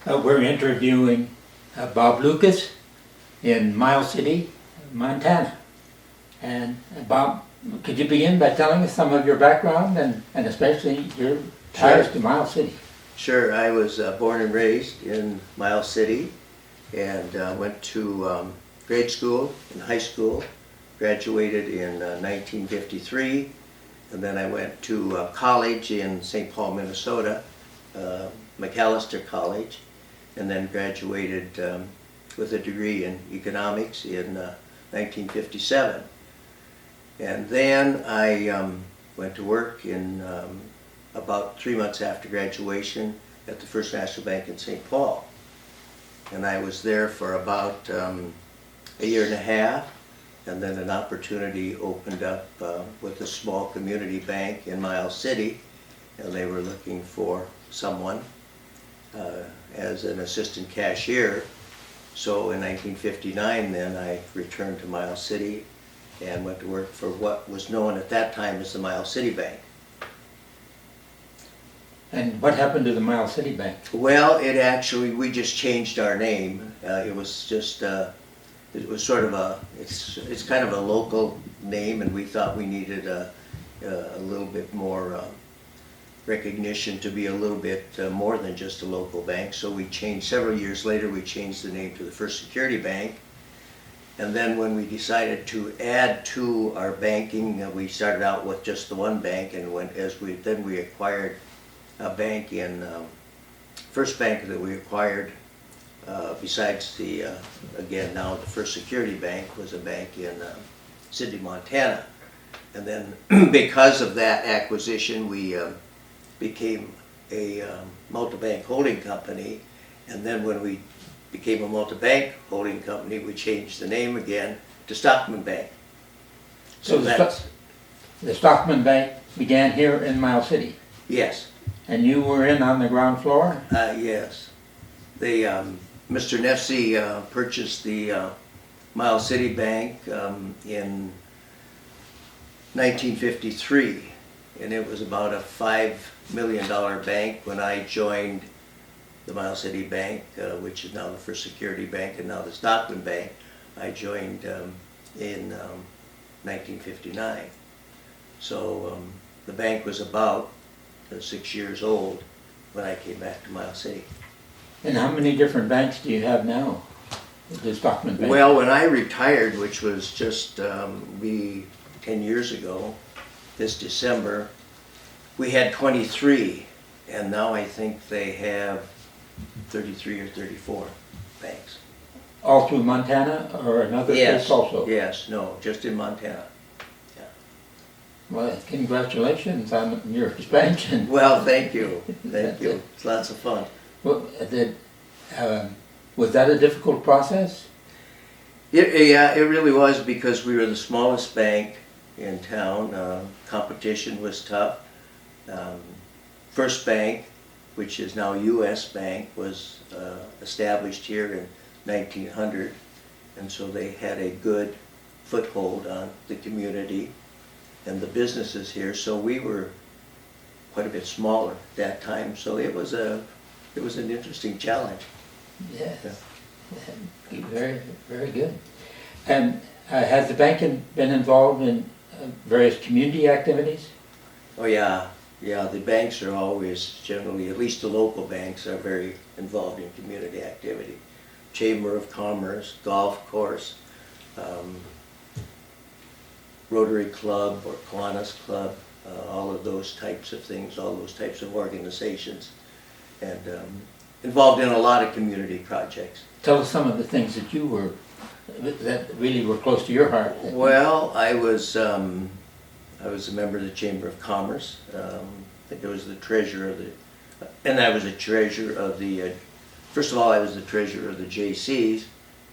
We're interviewing Bob Lucas in Miles City, Montana. And Bob, could you begin by telling us some of your background and especially your ties to Miles City? Sure. I was born and raised in Miles City and went to grade school and high school, graduated in 1953, and then I went to college in St. Paul, Minnesota, McAllister College, and then graduated with a degree in economics in 1957. And then I went to work in about 3 months after graduation at the First National Bank in St. Paul. And I was there for about a year and a half, and then an opportunity opened up with a small community bank in Miles City, and they were looking for someone as an assistant cashier. So in 1959 then I returned to Miles City and went to work for what was known at that time as the Miles City Bank. And what happened to the Miles City Bank? Well, we just changed our name. It was just, it was sort of it's kind of a local name, and we thought we needed a little bit more recognition to be a little bit more than just a local bank. So we changed, several years later, we changed the name to the First Security Bank. And then when we decided to add to our banking, we started out with just the one bank, and then we acquired a bank in, first bank that we acquired, besides the, again now the First Security Bank, was a bank in Sidney, Montana. And then because of that acquisition, we became a multi-bank holding company. And then when we became a multi-bank holding company, we changed the name again to Stockman Bank. So the Stockman Bank began here in Miles City? Yes. And you were in on the ground floor? Yes. They, Mr. Nefsey purchased the Miles City Bank in 1953, and it was about a $5 million bank when I joined the Miles City Bank, which is now the First Security Bank and now the Stockman Bank. I joined in 1959. So the bank was about 6 years old when I came back to Miles City. And how many different banks do you have now? The Stockman Bank? Well, when I retired, which was just 10 years ago, this December, we had 23, and now I think they have 33 or 34 banks. All through Montana or another place also? Yes, no, just in Montana. Well, congratulations on your expansion. Well, thank you. Thank you. It's lots of fun. Well, was that a difficult process? Yeah, it really was, because we were the smallest bank in town. Competition was tough. First Bank, which is now U.S. Bank, was established here in 1900, and so they had a good foothold on the community and the businesses here. So we were quite a bit smaller at that time. So it was an interesting challenge. Yes. Yeah. Very, very good. And has the bank been involved in various community activities? Oh yeah, the banks are always generally, at least the local banks, are very involved in community activity. Chamber of Commerce, golf course, Rotary Club or Kiwanis Club, all of those types of things, all those types of organizations, and involved in a lot of community projects. Tell us some of the things that really were close to your heart. Well, I was a member of the Chamber of Commerce. I think I was the treasurer of the, first of all, I was the treasurer of the JCs,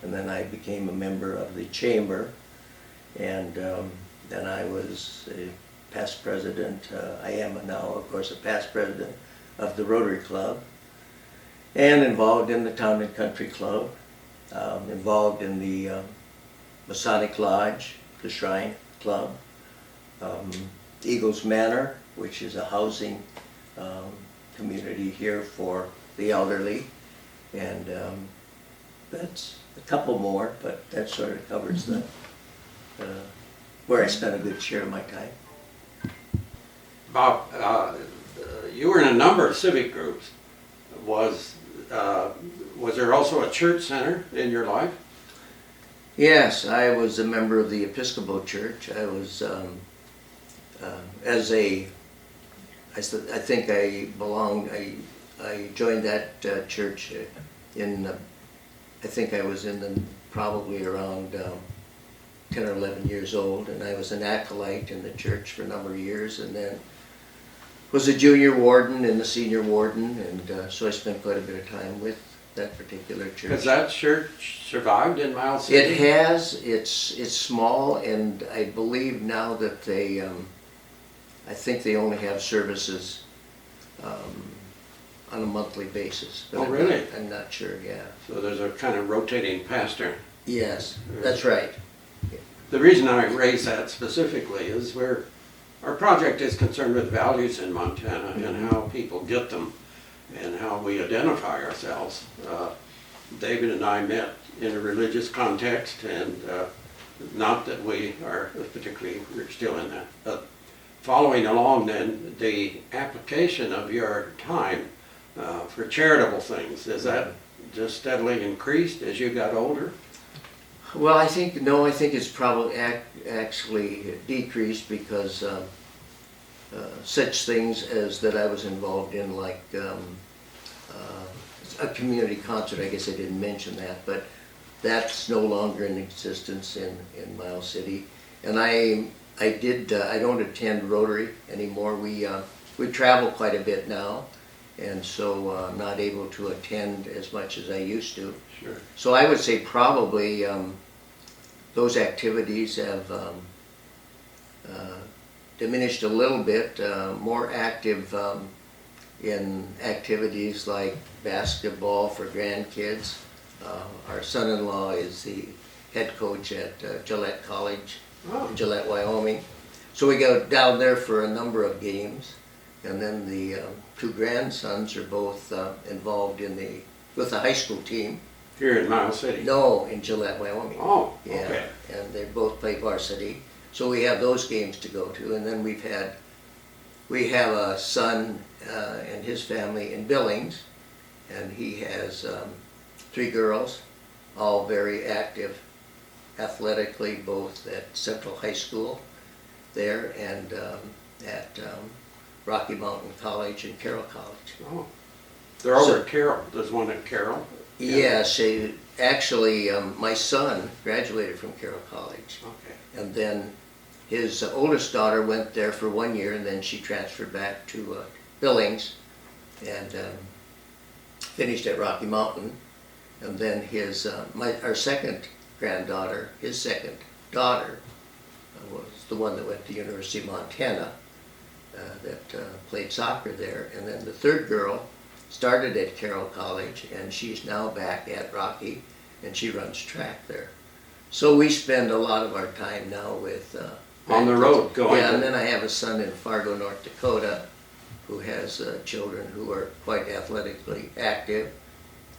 and then I became a member of the Chamber, and then I was a past president, I am now, of course, a past president of the Rotary Club, and involved in the Town and Country Club, involved in the Masonic Lodge, the Shrine Club, Eagles Manor, which is a housing community here for the elderly, And that's a couple more, but that sort of covers the where I spent a good share of my time. Bob, you were in a number of civic groups. Was there also a church center in your life? Yes, I was a member of the Episcopal Church. I was, I think I belonged, I joined that church in, I think I was in the, probably around 10 or 11 years old, and I was an acolyte in the church for a number of years, and then was a junior warden and the senior warden, and so I spent quite a bit of time with that particular church. Has that church survived in Miles City? It has. It's small, and I believe now that they, I think they only have services on a monthly basis. But Oh, really? I'm not sure, yeah. So there's a kind of rotating pastor. Yes, that's right. The reason I raise that specifically is our project is concerned with values in Montana and how people get them and how we identify ourselves. David and I met in a religious context, and not that we are particularly, we're still in that, but following along then, the application of your time for charitable things, is that just steadily increased as you got older? Well, I think it's probably actually decreased because such things as that I was involved in, like a community concert, I guess I didn't mention that, but that's no longer in existence in Miles City. And I don't attend Rotary anymore. We travel quite a bit now, and so I'm not able to attend as much as I used to. Sure. So I would say probably those activities have diminished a little bit, more active in activities like basketball for grandkids. Our son-in-law is the head coach at Gillette College Oh. in Gillette, Wyoming. So we go down there for a number of games, and then the two grandsons are both involved with the high school team. Here in Miles City? No, in Gillette, Wyoming. Oh, Yeah, okay. and they both play varsity. So we have those games to go to, and then we have a son and his family in Billings, and he has 3 girls, all very active athletically, both at Central High School there and at Rocky Mountain College and Carroll College. Oh. They're over at Carroll. There's one at Carroll? Yes, actually, my son graduated from Carroll College. Okay. And then his oldest daughter went there for 1 year, and then she transferred back to Billings and finished at Rocky Mountain. And then our second granddaughter, his second daughter, was the one that went to University of Montana that played soccer there. And then the third girl started at Carroll College, and she's now back at Rocky, and she runs track there. So we spend a lot of our time now with On the road, going. Yeah, and then I have a son in Fargo, North Dakota, who has children who are quite athletically active,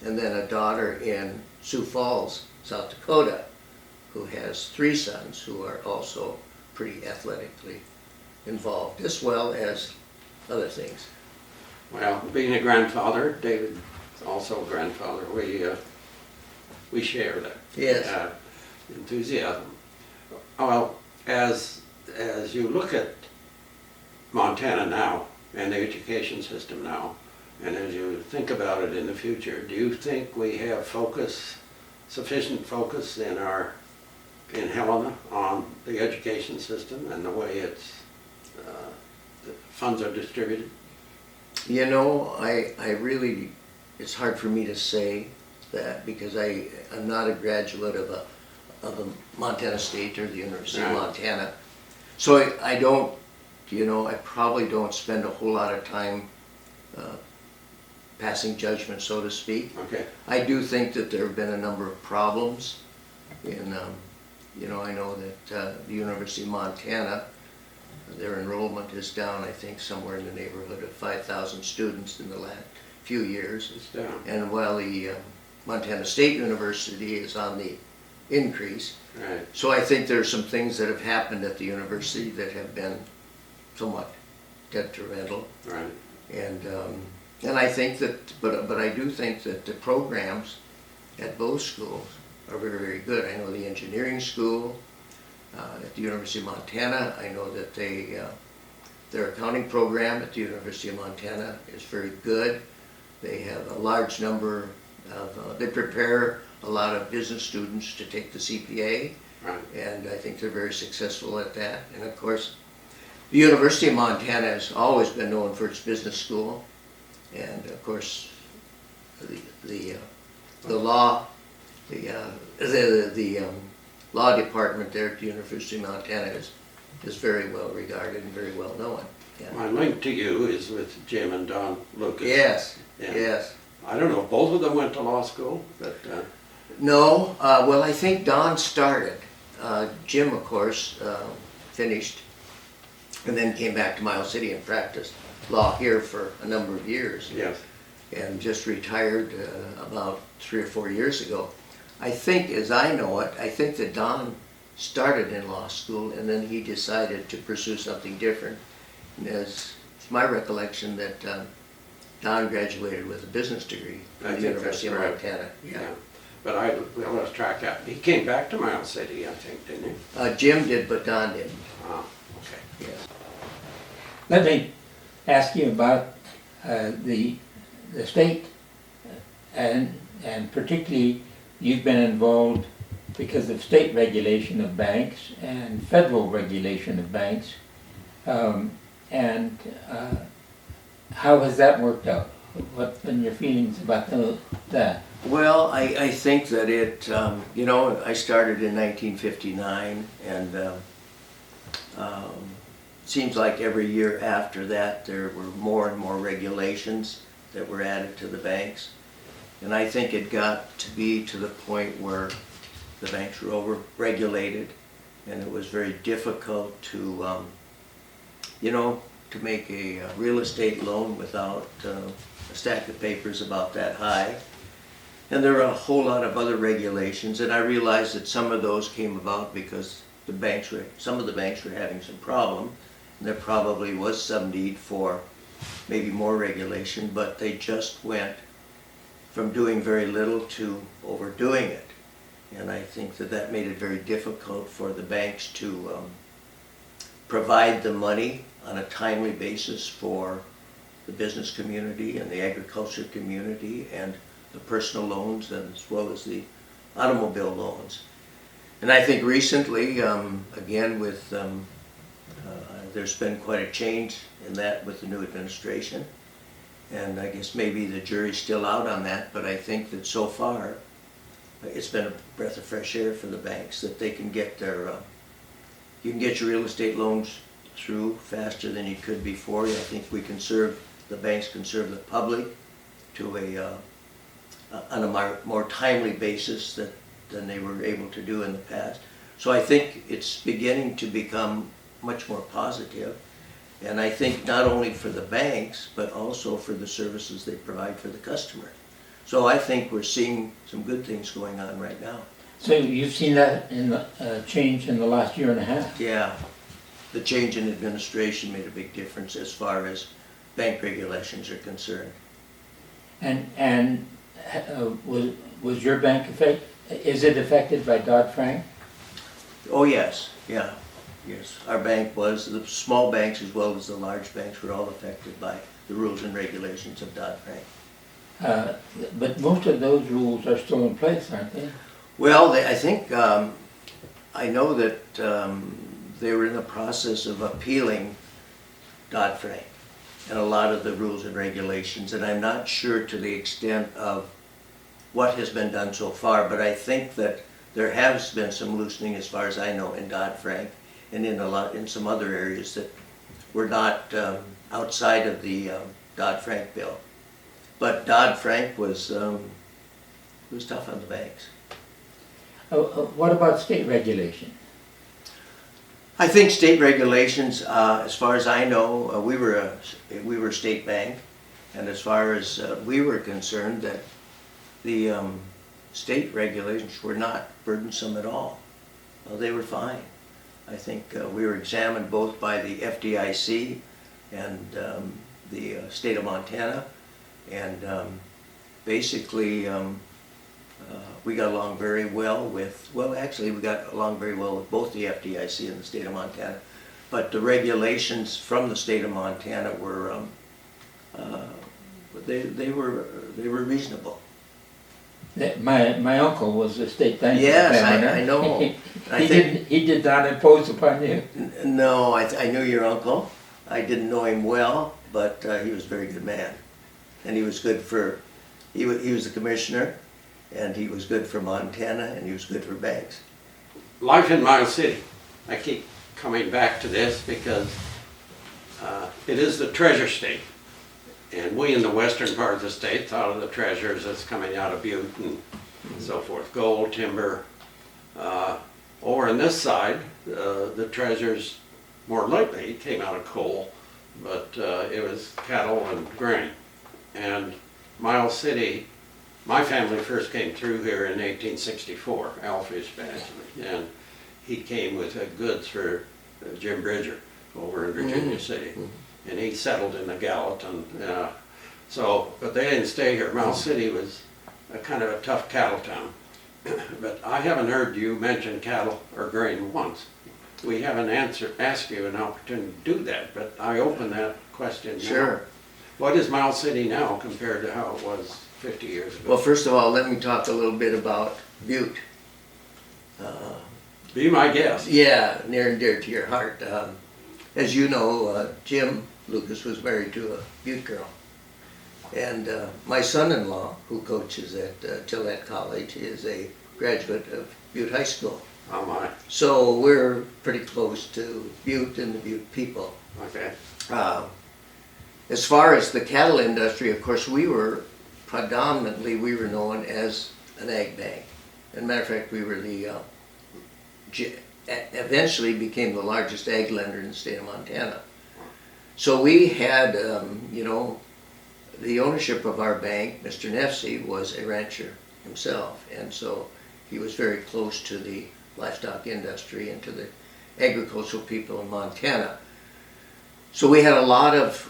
and then a daughter in Sioux Falls, South Dakota, who has 3 sons who are also pretty athletically involved, as well as other things. Well, being a grandfather, David also a grandfather, we share that. Yes. Enthusiasm. Well, as you look at Montana now and the education system now, and as you think about it in the future, do you think we have sufficient focus in Helena on the education system and the way the funds are distributed? You know, I really, it's hard for me to say that because I'm not a graduate of a Montana State or the University of Right. Montana. So I don't, I probably don't spend a whole lot of time passing judgment, so to speak. Okay. I do think that there have been a number of problems in, I know that the University of Montana, their enrollment is down, I think, somewhere in the neighborhood of 5,000 students in the last few years. It's down, And while the Montana State University is on the increase. right. So I think there's some things that have happened at the university that have been somewhat detrimental. Right. And I think that, but I do think that the programs at both schools are very, very good. I know the engineering school at the University of Montana, I know that their accounting program at the University of Montana is very good. They have a large number of, they prepare a lot of business students to take the CPA, Right. and I think they're very successful at that. And of course, the University of Montana has always been known for its business school, and of course, the law, the law department there at the University of Montana is very well regarded and very well known. Yeah. My link to you is with Jim and Don Lucas. Yes, Yeah. yes. I don't know, both of them went to law school, but, No, well, I think Don started. Jim, of course, finished, and then came back to Miles City and practiced law here for a number of years, yes. and just retired about 3 or 4 years ago. I think, as I know it, I think that Don started in law school, and then he decided to pursue something different. And it's my recollection that Don graduated with a business degree I from the think University of that's correct. Montana. Yeah. But we lost track of, he came back to Miles City, I think, didn't he? Jim did, but Don didn't. Ah, okay. Yes. Let me ask you about the state, and particularly you've been involved because of state regulation of banks and federal regulation of banks. And how has that worked out? What's been your feelings about that? Well, I think that it, you know, I started in 1959, and seems like every year after that there were more and more regulations that were added to the banks. And I think it got to be to the point where the banks were over-regulated, and it was very difficult to, you know, to make a real estate loan without a stack of papers about that high. And there are a whole lot of other regulations, and I realized that some of those came about because some of the banks were having some problem, and there probably was some need for maybe more regulation, but they just went from doing very little to overdoing it. And I think that that made it very difficult for the banks to provide the money on a timely basis for the business community and the agriculture community and the personal loans, and as well as the automobile loans. And I think recently, again, with there's been quite a change in that with the new administration, and I guess maybe the jury's still out on that, but I think that so far it's been a breath of fresh air for the banks, that they can get their you can get your real estate loans through faster than you could before. I think the banks can serve the public to on a more timely basis than they were able to do in the past. So I think it's beginning to become much more positive, and I think not only for the banks, but also for the services they provide for the customer. So I think we're seeing some good things going on right now. So you've seen that in the change in the last year and a half? Yeah, the change in administration made a big difference as far as bank regulations are concerned. And was your bank is it affected by Dodd-Frank? Oh, yes, yeah, yes. Our bank was, the small banks as well as the large banks were all affected by the rules and regulations of Dodd-Frank. But most of those rules are still in place, aren't they? Well, I think, I know that they were in the process of appealing Dodd-Frank and a lot of the rules and regulations, and I'm not sure to the extent of what has been done so far, but I think that there has been some loosening, as far as I know, in Dodd-Frank and in some other areas that were not outside of the Dodd-Frank bill. But Dodd-Frank was tough on the banks. What about state regulation? I think state regulations, as far as I know, we were a state bank, And as far as we were concerned, that the state regulations were not burdensome at all. Well, they were fine. I think we were examined both by the FDIC and the state of Montana, and basically we got along very well with, well, actually we got along very well with both the FDIC and the state of Montana, but the regulations from the state of Montana were they were reasonable. My uncle was a state bank Yes, examiner. I know. He did not impose upon you. No, I knew your uncle. I didn't know him well, but he was a very good man, and he was good for. He was the commissioner, and he was good for Montana, and he was good for banks. Life in Miles City. I keep coming back to this because it is the treasure state. And we in the western part of the state thought of the treasures as coming out of Butte and so forth, gold, timber. Over on this side, the treasures more lately came out of coal, but it was cattle and grain. And Miles City, my family first came through here in 1864, Alfish Badgley, and he came with goods for Jim Bridger over in Virginia City. And he settled in the Gallatin. But they didn't stay here. Miles City was a kind of a tough cattle town. But I haven't heard you mention cattle or grain once. We haven't asked you an opportunity to do that, but I open that question now. Sure. What is Miles City now compared to how it was 50 years ago? Well, first of all, let me talk a little bit about Butte. Be my guest. Yeah, near and dear to your heart. As you know, Jim Lucas was married to a Butte girl. And my son-in-law, who coaches at Gillette College, is a graduate of Butte High School. Oh my. So we're pretty close to Butte and the Butte people. Okay. As far as the cattle industry, of course, we were known as an ag bank. As a matter of fact, we were eventually became the largest ag lender in the state of Montana. So we had, the ownership of our bank, Mr. Nefsey, was a rancher himself, and so he was very close to the livestock industry and to the agricultural people in Montana. So we had a lot of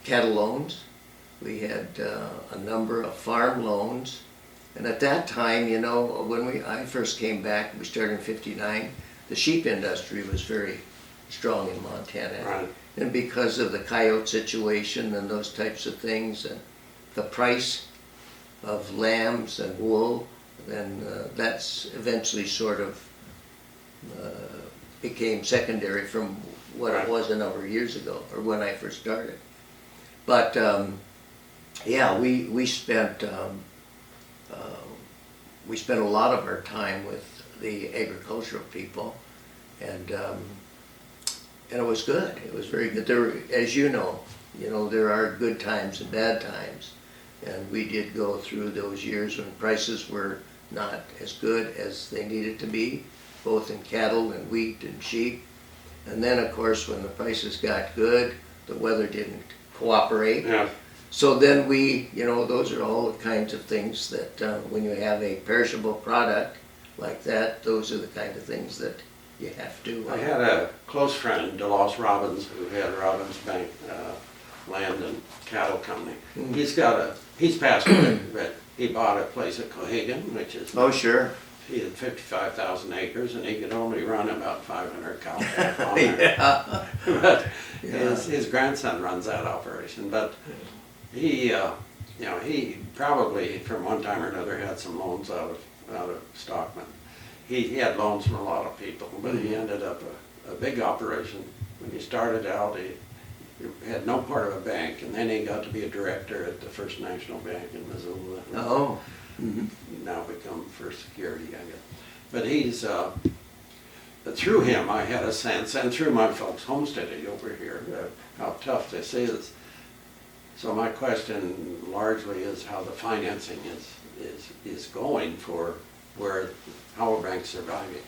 cattle loans. We had a number of farm loans, and at that time, when I first came back, we started in '59. The sheep industry was very strong in Montana. Right. And because of the coyote situation and those types of things, and the price of lambs and wool, then that's eventually sort of became secondary from what it was a number of years ago, or when I first started. But we spent a lot of our time with the agricultural people, and it was good. It was very good. There, as you know, there are good times and bad times, and we did go through those years when prices were not as good as they needed to be, both in cattle and wheat and sheep. And then, of course, when the prices got good, the weather didn't cooperate. Yeah. So then those are all the kinds of things that when you have a perishable product like that, those are the kind of things that you have to. I had a close friend, DeLoss Robbins, who had Robbins Bank Land and Cattle Company. Mm. He's passed away, but he bought a place at Cohagen, which is. Oh, sure. He had 55,000 acres, and he could only run about 500 cow calf on there. Yeah. But Yeah. his grandson runs that operation. But he probably from one time or another had some loans out of Stockman. He had loans from a lot of people, but he ended up a big operation. When he started out, he had no part of a bank, and then he got to be a director at the First National Bank in Missoula. Oh. Mm-hmm. Now become First Security, I guess. But he's, through him I had a sense, and through my folks homesteading over here, how tough this is. So my question largely is how the financing is going for how are banks surviving?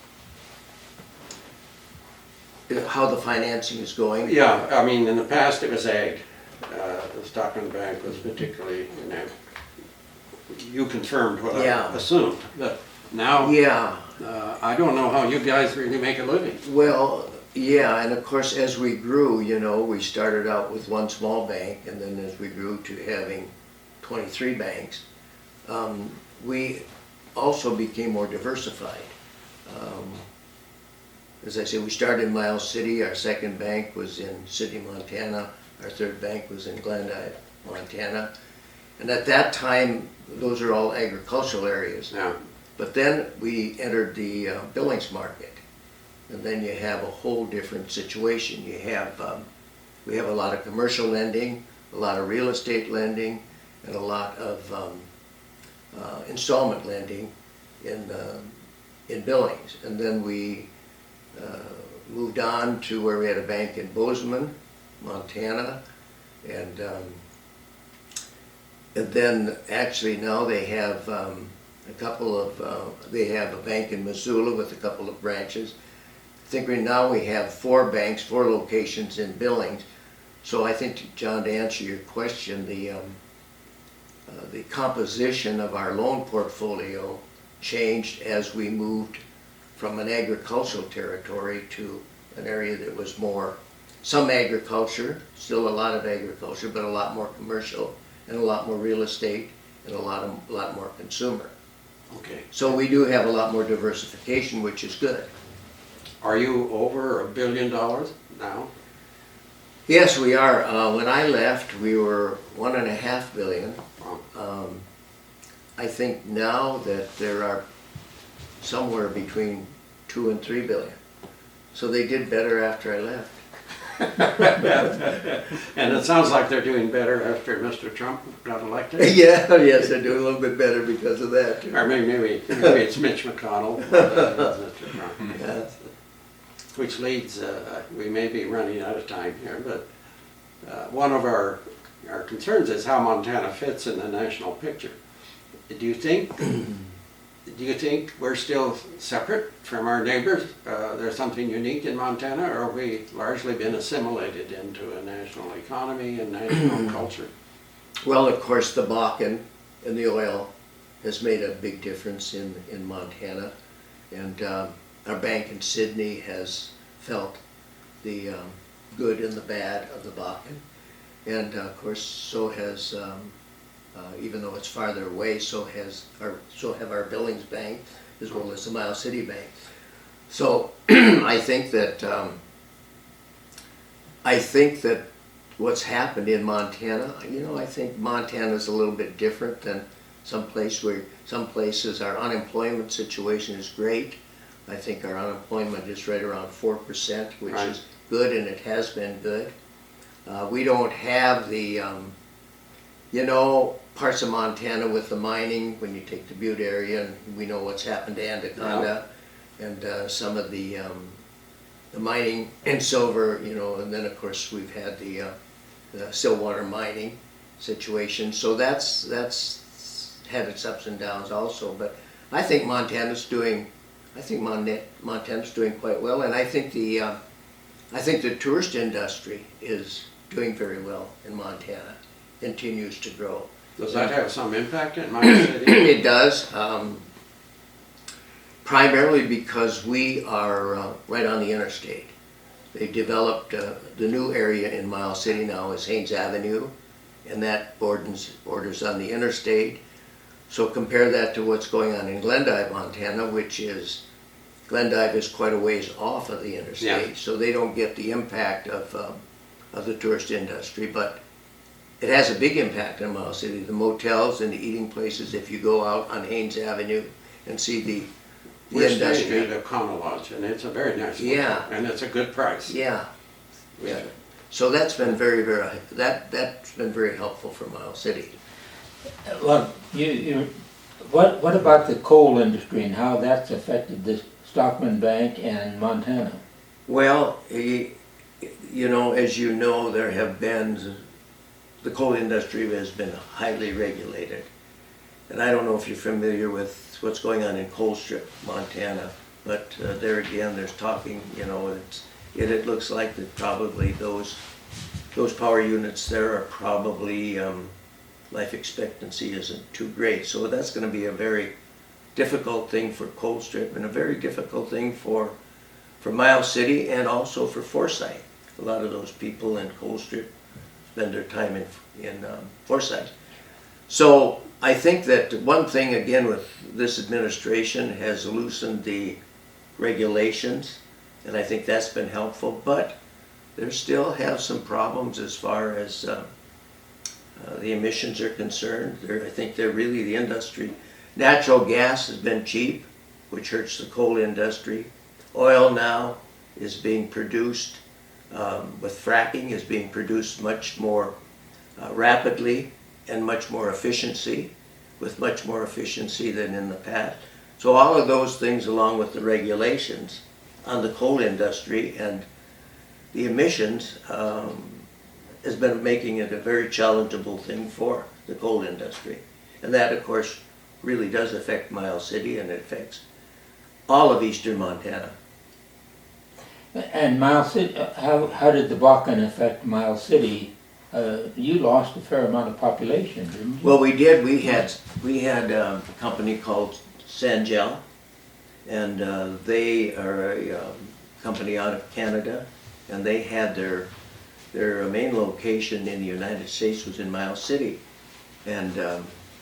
How the financing is going? Yeah, I mean, in the past it was ag. the Stockman Bank was particularly, you confirmed what I Yeah. assumed, but now, Yeah, I don't know how you guys really make a living. well, yeah, and of course, as we grew, we started out with one small bank, and then as we grew to having 23 banks, we also became more diversified. As I say, we started in Miles City, our second bank was in Sidney, Montana, our third bank was in Glendive, Montana. And at that time, those are all agricultural areas. Yeah. But then we entered the Billings market. And then you have a whole different situation. We have a lot of commercial lending, a lot of real estate lending, and a lot of installment lending in Billings. And then we moved on to where we had a bank in Bozeman, Montana, and then actually now they have they have a bank in Missoula with a couple of branches. I think now we have 4 banks, 4 locations in Billings. So I think, John, to answer your question, the composition of our loan portfolio changed as we moved from an agricultural territory to an area that was more, some agriculture, still a lot of agriculture, but a lot more commercial and a lot more real estate and a lot more consumer. Okay. So we do have a lot more diversification, which is good. Are you over $1 billion now? Yes, we are. When I left, we were $1.5 billion. Wow. I think now that there are somewhere between 2 and 3 billion. So they did better after I left. And it sounds like they're doing better after Mr. Trump got elected. Yeah, yes, they're doing a little bit better because of that, too. Or maybe it's Mitch McConnell, Mr. Trump. Yeah. Which leads, we may be running out of time here, but one of our concerns is how Montana fits in the national picture. Do you think we're still separate from our neighbors? There's something unique in Montana, or have we largely been assimilated into a national economy and national culture? Well, of course, the Bakken and the oil has made a big difference in Montana. And our bank in Sidney has felt the good and the bad of the Bakken. And of course, so has, even though it's farther away, so have our Billings Bank as well as the Miles City Bank. So I think that what's happened in Montana, I think Montana's a little bit different than some places our unemployment situation is great. I think our unemployment is right around 4%, which Right. is good, and it has been good. We don't have the, parts of Montana with the mining, when you take the Butte area, and we know what's happened to Anaconda, and some of the mining in silver, and then of course we've had the Stillwater mining situation. So that's had its ups and downs also. But I think Montana's doing quite well, and I think the tourist industry is doing very well in Montana, continues to grow. Does that have some impact in my city? It does, primarily because we are right on the interstate. They developed, the new area in Miles City now is Haines Avenue, and that borders on the interstate. So compare that to what's going on in Glendive, Montana, Glendive is quite a ways off of the interstate, Yeah. so they don't get the impact of the tourist industry, but it has a big impact in Miles City. The motels and the eating places, if you go out on Haines Avenue and see the We're industry. staying at a Econo Lodge, and it's a very nice hotel, Yeah. and it's a good price. Yeah, yeah. So that's been that's been very helpful for Miles City. Well, what about the coal industry and how that's affected this Stockman Bank and Montana? Well, as you know, the coal industry has been highly regulated. And I don't know if you're familiar with what's going on in Colstrip, Montana, but there again, there's talking, it looks like that probably those those power units there are probably, life expectancy isn't too great. So that's going to be a very difficult thing for Colstrip and a very difficult thing for Miles City and also for Forsyth. A lot of those people in Colstrip spend their time in Forsyth. So I think that one thing, again, with this administration has loosened the regulations, and I think that's been helpful, but they still have some problems as far as the emissions are concerned. I think they're really the industry. Natural gas has been cheap, which hurts the coal industry. Oil now is being produced, with fracking, is being produced much more rapidly and much more efficiency, with much more efficiency than in the past. So all of those things, along with the regulations on the coal industry and the emissions, has been making it a very challengeable thing for the coal industry. And that, of course, really does affect Miles City, and it affects all of eastern Montana. And Miles City, how did the Bakken affect Miles City? You lost a fair amount of population, didn't you? Well, we did. We had a company called Sangel, and they are a company out of Canada, and they had their main location in the United States was in Miles City, and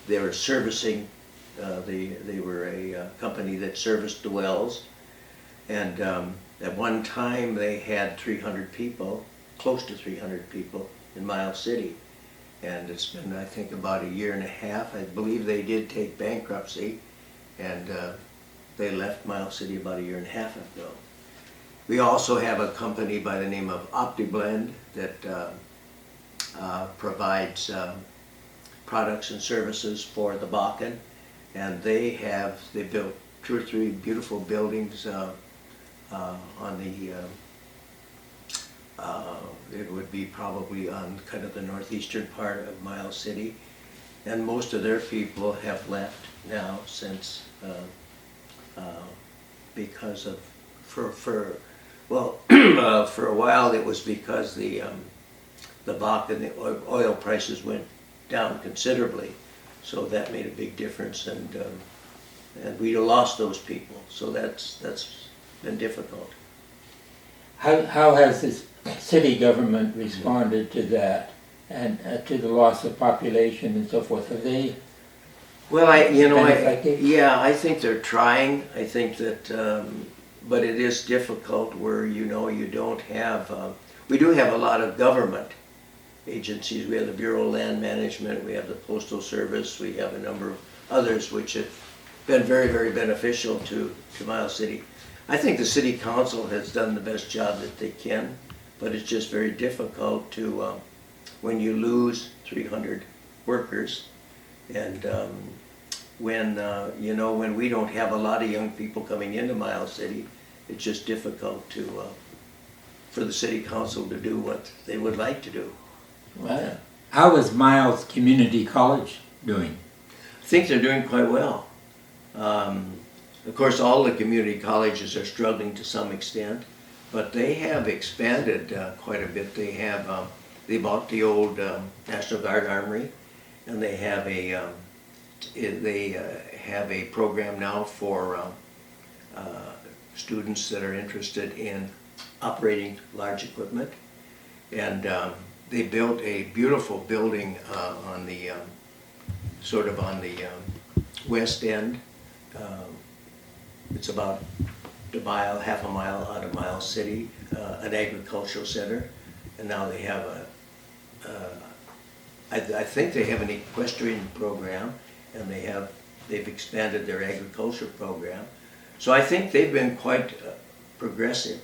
they were servicing. They were a company that serviced the wells, and at one time they had 300 people, close to 300 people in Miles City, and it's been, I think, about a year and a half. I believe they did take bankruptcy, and they left Miles City about a year and a half ago. We also have a company by the name of OptiBlend that provides products and services for the Bakken, and they built 2 or 3 beautiful buildings on the it would be probably on kind of the northeastern part of Miles City, and most of their people have left now since because of for a while it was because the Bakken, the oil prices went down considerably, so that made a big difference, and we lost those people, so that's been difficult. How has this city government responded to that and to the loss of population and so forth? Have they? Well, I effective? think they're trying. I think that, but it is difficult where you don't have. We do have a lot of government agencies. We have the Bureau of Land Management. We have the Postal Service. We have a number of others which have been very, very beneficial to Miles City. I think the city council has done the best job that they can, but it's just very difficult to, when you lose 300 workers, and when we don't have a lot of young people coming into Miles City, it's just difficult for the city council to do what they would like to do. Well, how is Miles Community College doing? I think they're doing quite well. Of course, all the community colleges are struggling to some extent, but they have expanded quite a bit. They bought the old National Guard Armory, and they have a program now for students that are interested in operating large equipment, and they built a beautiful building on the west end. It's about half a mile out of Miles City, an agricultural center, and now they have I think they have an equestrian program, and they've expanded their agriculture program. So I think they've been quite progressive,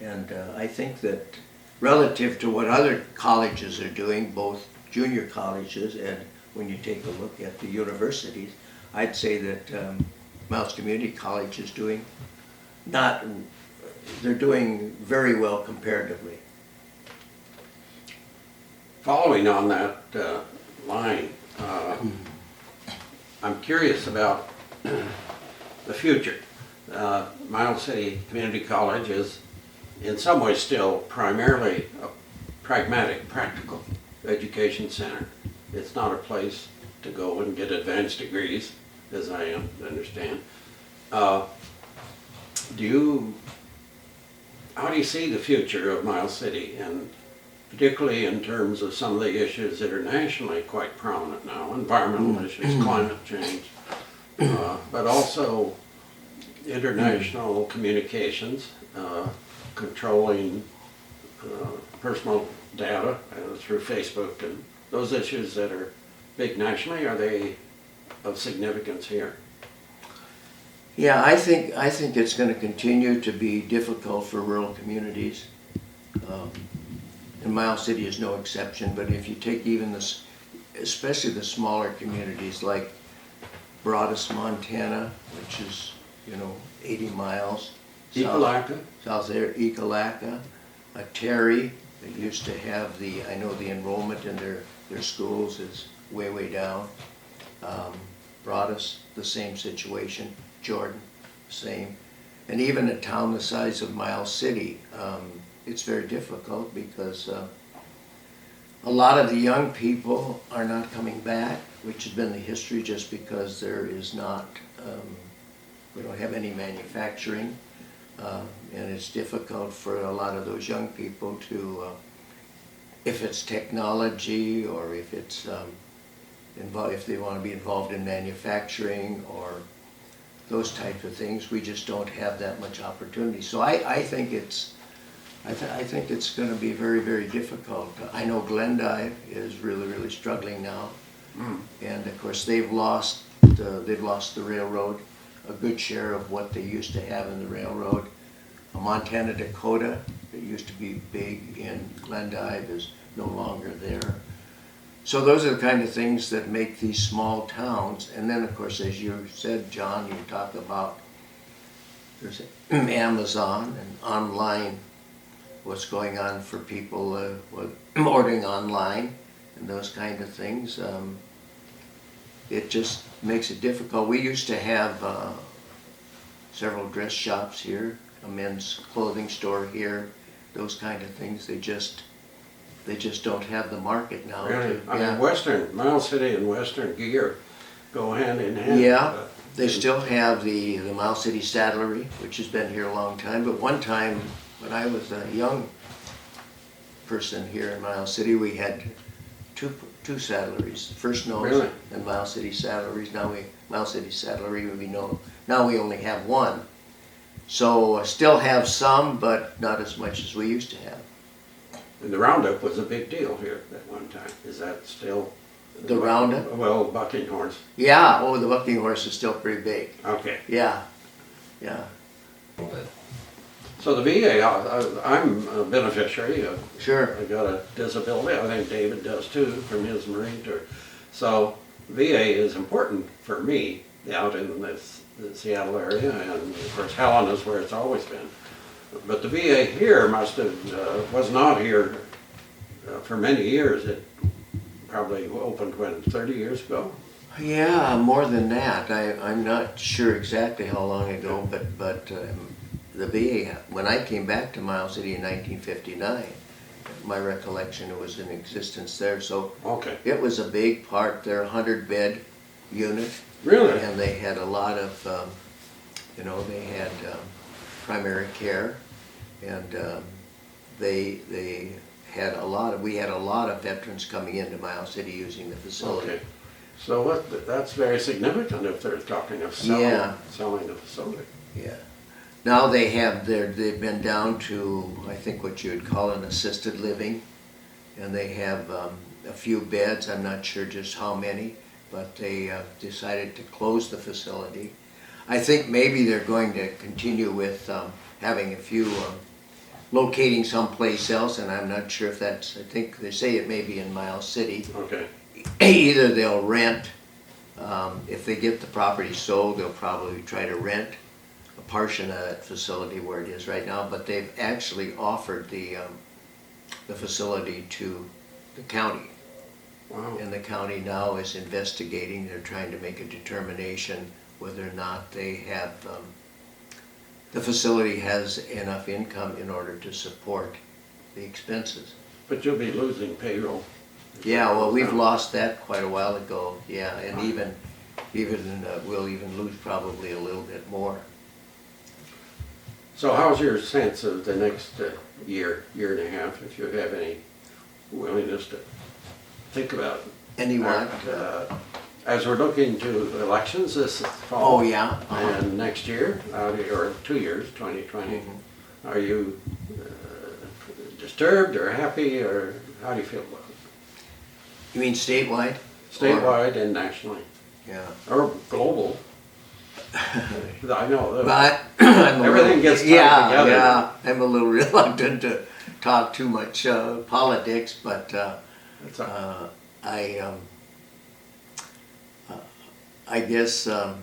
and I think that relative to what other colleges are doing, both junior colleges and when you take a look at the universities, I'd say that Miles Community College is doing they're doing very well comparatively. Following on that line, I'm curious about the future. Miles City Community College is in some ways still primarily a pragmatic, practical education center. It's not a place to go and get advanced degrees, as I understand. How do you see the future of Miles City, and particularly in terms of some of the issues that are nationally quite prominent now, environmental issues, climate change, but also international communications, controlling personal data through Facebook, and those issues that are big nationally, are they of significance here? Yeah, I think it's going to continue to be difficult for rural communities. And Miles City is no exception, but if you take even this, especially the smaller communities like Broadus, Montana, which is, 80 miles. Ekalaka? South there, Ekalaka, Terry, they used to have I know the enrollment in their schools is way, way down. Broadus, the same situation. Jordan, same. And even a town the size of Miles City, it's very difficult because a lot of the young people are not coming back, which has been the history, just because there is not, we don't have any manufacturing. And it's difficult for a lot of those young people to, if it's technology or if it's if they want to be involved in manufacturing or those types of things, we just don't have that much opportunity. So I think it's going to be very, very difficult. I know Glendive is really, really struggling now, and of course they've lost the railroad, a good share of what they used to have in the railroad. Montana Dakota, that used to be big in Glendive, is no longer there. So those are the kind of things that make these small towns. And then, of course, as you said, John, you talk about there's Amazon and online, what's going on for people ordering online and those kind of things. It just makes it difficult. We used to have several dress shops here, a men's clothing store here, those kind of things. They just don't have the market now. Really? Yeah. I mean, Miles City and Western gear go hand in hand. Yeah, they still have the Miles City Saddlery, which has been here a long time. But one time, when I was a young person here in Miles City, we had two saddleries, First Nose Really? and Miles City Saddleries. Miles City Saddlery, now we only have one. So still have some, but not as much as we used to have. And the Roundup was a big deal here at one time. Is that still? The Roundup? Well, bucking horse. Yeah, the bucking horse is still pretty big. Okay. Yeah. So the VA, I'm a beneficiary. Sure. I got a disability. I think David does too from his Marine tour. So VA is important for me out in the Seattle area, and of course Helen is where it's always been. But the VA here was not here for many years. It probably opened, 30 years ago? Yeah, more than that. I'm not sure exactly how long ago, but the VA, when I came back to Miles City in 1959, my recollection, it was in existence there. So Okay. it was a big part there, 100-bed unit. Really? And they had a lot of, they had primary care, and we had a lot of veterans coming into Miles City using the facility. Okay. So that's very significant if they're talking of selling the facility. Yeah. Now they've been down to, I think, what you would call an assisted living, and they have a few beds. I'm not sure just how many, but they decided to close the facility. I think maybe they're going to continue with having a few, locating someplace else, and I'm not sure if that's, I think they say it may be in Miles City. Okay. Either they'll rent, if they get the property sold, they'll probably try to rent a portion of that facility where it is right now, but they've actually offered the facility to the county. Wow. And the county now is investigating. They're trying to make a determination whether or not they have, the facility has enough income in order to support the expenses. But you'll be losing payroll. Yeah, well, we've lost that quite a while ago, yeah, and even, we'll even lose probably a little bit more. So how's your sense of the next year and a half, if you have any willingness to think about it? Anyone? As we're looking to elections this fall. Oh, yeah. And next year, or 2 years, 2020, are you disturbed or happy, or how do you feel about it? You mean statewide? Statewide and nationally, Yeah. or global? I know, But everything gets tied together. Yeah, I'm a little reluctant to talk too much politics, but That's all. I guess I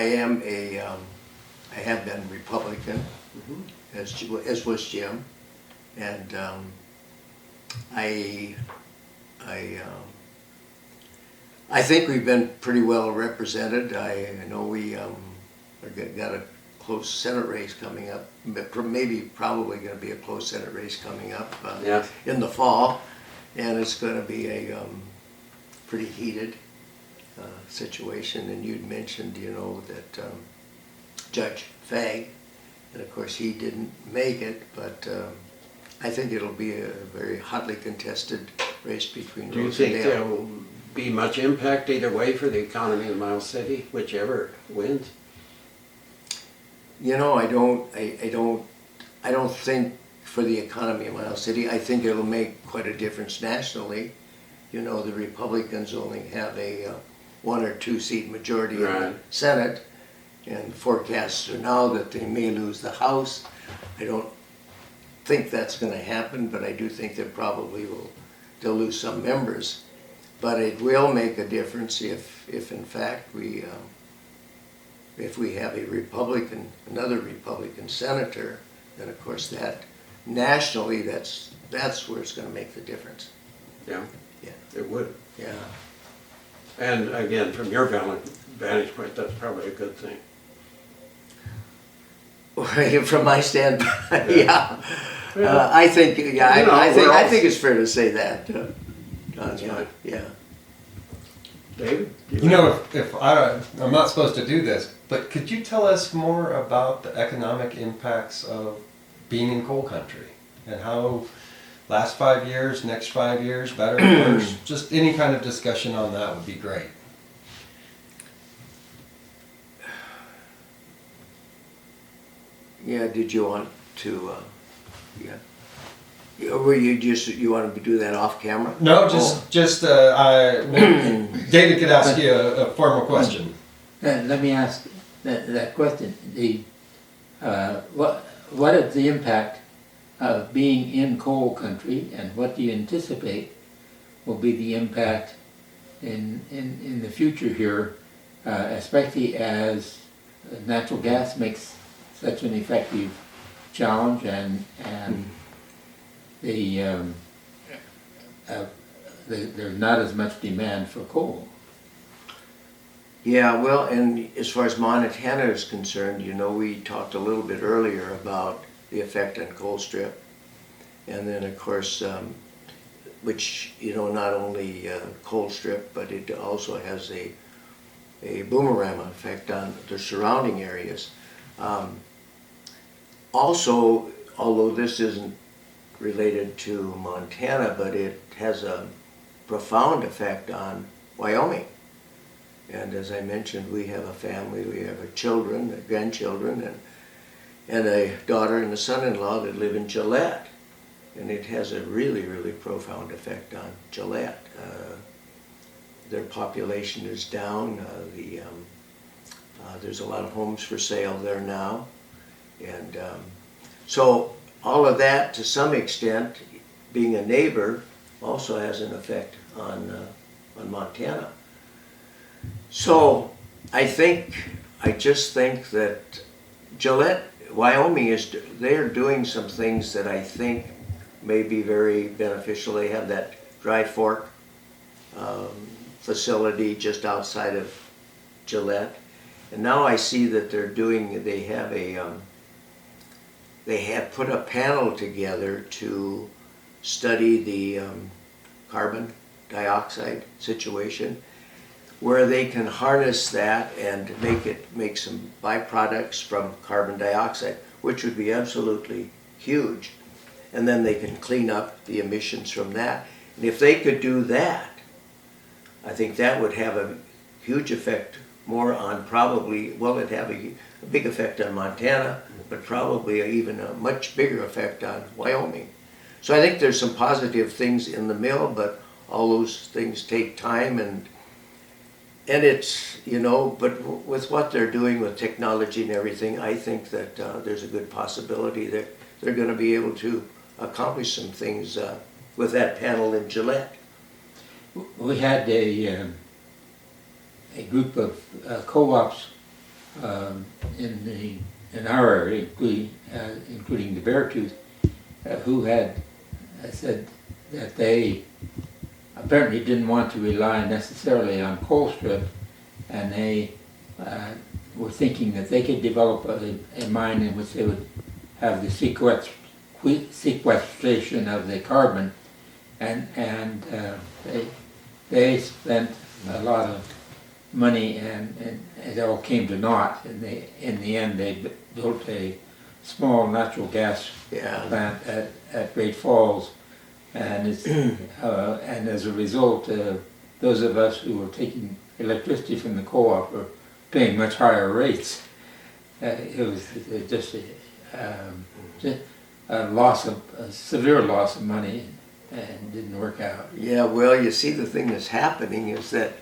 am I have been Republican, as was Jim, and I think we've been pretty well represented. I know we got a close Senate race coming up, but probably going to be a close Senate race coming up Yeah. in the fall, and it's going to be a pretty heated situation. And you'd mentioned, that Judge Fagg, and of course he didn't make it, but I think it'll be a very hotly contested race between Do you Rose think and there Dale. will be much impact either way for the economy of Miles City, whichever wins? I don't think for the economy of Miles City, I think it'll make quite a difference nationally. The Republicans only have a 1 or 2 seat majority in the Right. Senate, and forecasts are now that they may lose the House. I don't think that's going to happen, but I do think that probably they'll lose some members. But it will make a difference if in fact if we have another Republican senator, then of course that nationally that's where it's going to make the difference. Yeah. Yeah. It would. Yeah. And again, from your vantage point, that's probably a good thing. From my standpoint, yeah. Yeah. I think, yeah, You know, I think it's fair to say that. Don, That's yeah, fine. yeah. David? If I'm not supposed to do this, but could you tell us more about the economic impacts of being in coal country and how last 5 years, next 5 years, better or worse? Just any kind of discussion on that would be great. Yeah, did you want to, yeah. Or you wanted to do that off camera? No, David could ask you a formal question. Let me ask that question. What is the impact of being in coal country, and what do you anticipate will be the impact in the future here, especially as natural gas makes such an effective challenge, and there's not as much demand for coal. Yeah, well, and as far as Montana is concerned, we talked a little bit earlier about the effect on coal strip. And then, of course, which, not only coal strip, but it also has a boomerang effect on the surrounding areas. Also, although this isn't related to Montana, but it has a profound effect on Wyoming. And as I mentioned, we have a family, we have children, grandchildren, and a daughter and a son-in-law that live in Gillette. And it has a really, really profound effect on Gillette. Their population is down. There's a lot of homes for sale there now. And so all of that, to some extent, being a neighbor, also has an effect on Montana. So I just think that Gillette, Wyoming, they're doing some things that I think may be very beneficial. They have that dry fork facility just outside of Gillette. And now I see that they have they have put a panel together to study the carbon dioxide situation, where they can harness that and make some byproducts from carbon dioxide, which would be absolutely huge. And then they can clean up the emissions from that. And if they could do that, I think that would have a huge effect more on probably, well, it'd have a big effect on Montana, but probably even a much bigger effect on Wyoming. So I think there's some positive things in the mill, but all those things take time, and it's, but with what they're doing with technology and everything, I think that there's a good possibility that they're going to be able to accomplish some things with that panel in Gillette. We had a group of co-ops in our area, including the Beartooth, who had said that they apparently didn't want to rely necessarily on coal strip, and they were thinking that they could develop a mine in which they would have the sequestration of the carbon, and they spent a lot of money, and it all came to naught. And in the end, they built a small natural gas plant at Great Falls, and and as a result, those of us who were taking electricity from the co-op were paying much higher rates. It was just a severe loss of money, and didn't work out. Yeah, well, you see, the thing that's happening is that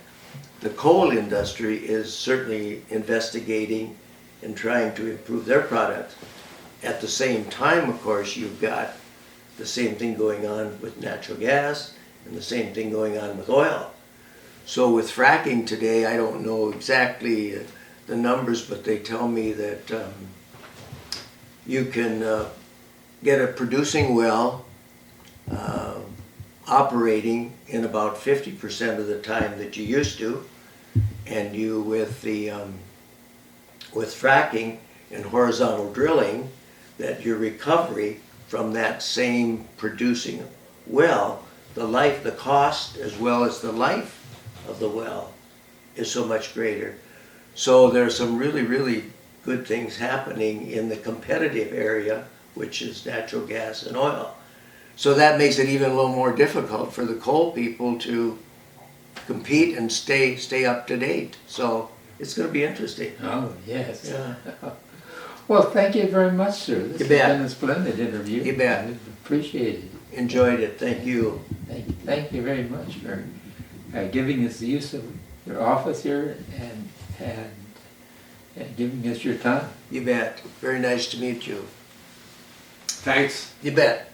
the coal industry is certainly investigating and trying to improve their product. At the same time, of course, you've got the same thing going on with natural gas and the same thing going on with oil. So with fracking today, I don't know exactly the numbers, but they tell me that you can get a producing well operating in about 50% of the time that you used to, and you with fracking and horizontal drilling, that your recovery from that same producing well, the cost as well as the life of the well is so much greater. So there's some really, really good things happening in the competitive area, which is natural gas and oil. So that makes it even a little more difficult for the coal people to compete and stay up to date. So it's going to be interesting. Oh, yes. Yeah. Well, thank you very much, sir. This You has bet. been a splendid interview. You bet. I appreciate it. Enjoyed it. Thank you. Thank you very much for giving us the use of your office here and giving us your time. You bet. Very nice to meet you. Thanks. You bet.